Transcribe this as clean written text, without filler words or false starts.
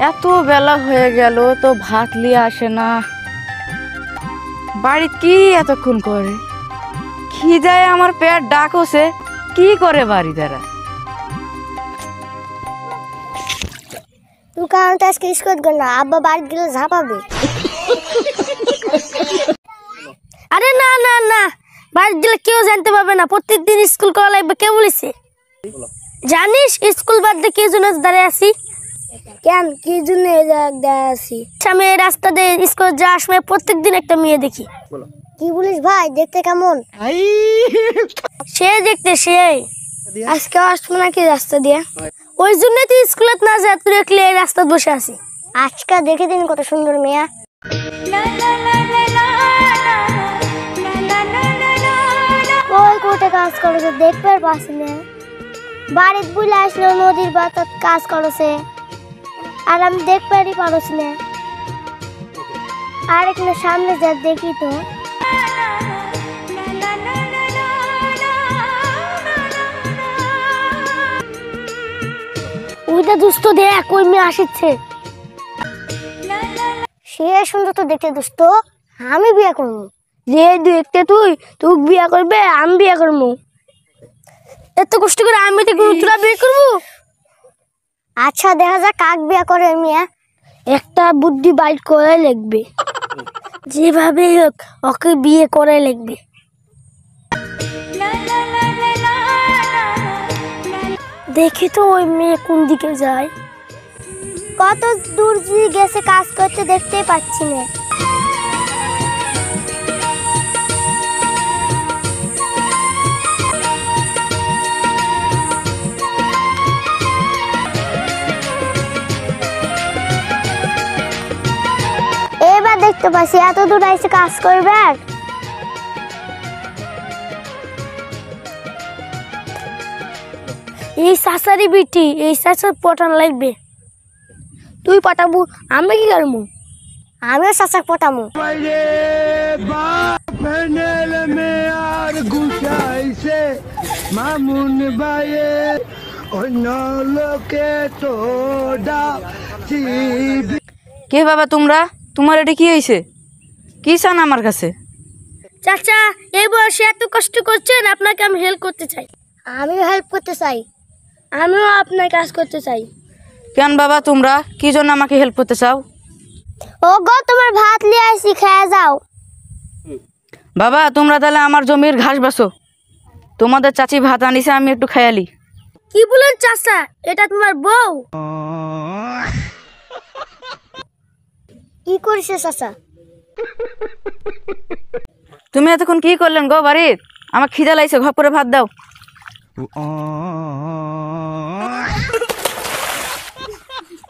এত বেলা হয়ে গেল তো ভাত নিয়ে আসে না। বাড়ি কি এতক্ষণ করে? খিদায় আমার পেট ডাকছে, কি করে বাড়ি দ্বারা? তুই কারণ আজকে স্কুল গেল না, আব্বা বাড়ি গেলে ঝাঁপাবে। আরে না না না, বাড়ি গেলে কেউ জানতে পারবে না। প্রত্যেকদিন স্কুল করা লাগবে, কে বলেছে? জানিস স্কুল বাদ দিয়ে কি জন্য দাঁড়িয়ে আছি? কেন, কি জন্য দাঁড়িয়ে আছি? আমি এই রাস্তা দিয়ে স্কুল যাওয়ার সময় প্রত্যেকদিন একটা মেয়ে দেখি। কি বলিস ভাই, দেখতে কেমন? সে দেখতে সে আজকে আসবো নাকি রাস্তা দিয়ে, ওই জন্য তুই স্কুলে না যা, তুই দেখলে এই রাস্তা বসে আছি। আজকে দেখে দিন কত সুন্দর মেয়া। কই কোটে কাজ করেছে দেখতে পাচ্ছি না। বাড়িতে বুলে আসলো নদীর বাতাত কাজ করেছে, আর আমি দেখতে পারছি না। আর এখানে সামনে যা দেখি তো, ওইটা দুষ্ট দেখ, ওই মেয়ে আসছে। সে সুন্দর তো দেখতে দুষ্ট, আমি বিয়ে করবো। যে দেখতে তুই বিয়ে করবে, আমি বিয়ে করবো। এত কষ্ট করে আমি তোরা বিয়ে করবো? আচ্ছা দেখা যাক কাক বিয়ে করে মেয়ে। একটা বুদ্ধি বাইট করে লিখবে, যেভাবে হোক ওকে বিয়ে করে লিখবে। দেখি তো ওই মেয়ে কোন দিকে যায়। কত দূর গেছে কাজ করতে দেখতেই পাচ্ছি না। এবার দেখতে পাচ্ছি এত দূর এসে কাজ করবে। আর এই শাসারি বিটি, এই শাসার পটান লাগবে। তুই পটাবো, আমি কি করবো? আমিও শাসাক পটামো। কে বাবা তোমরা? তোমার এটা কি হয়েছে? কি চান আমার কাছে? চাচা এই বয়সে এত কষ্ট করছেন, আপনাকে আমি হেল্প করতে চাই। আমিও হেল্প করতে চাই, আমিও আপনার কাজ করতে চাই। কেন বাবা তোমরা কি জন্য আমাকে হেল্প করতে চাও? ও গো, তোমার ভাত নিয়ে আসি, খেয়ে যাও। বাবা তোমরা তাহলে আমার জমির ঘাস বাছো, তোমাদের চাচি ভাত আনিছে, আমি একটু খেয়ালি। কি বলেন চাচা, এটা তোমার বউ? কি করিস চাচা? তুমি এতক্ষণ কি করলেন গো বাড়ির? আমার খিদা লাগছে, ঘর করে ভাত দাও।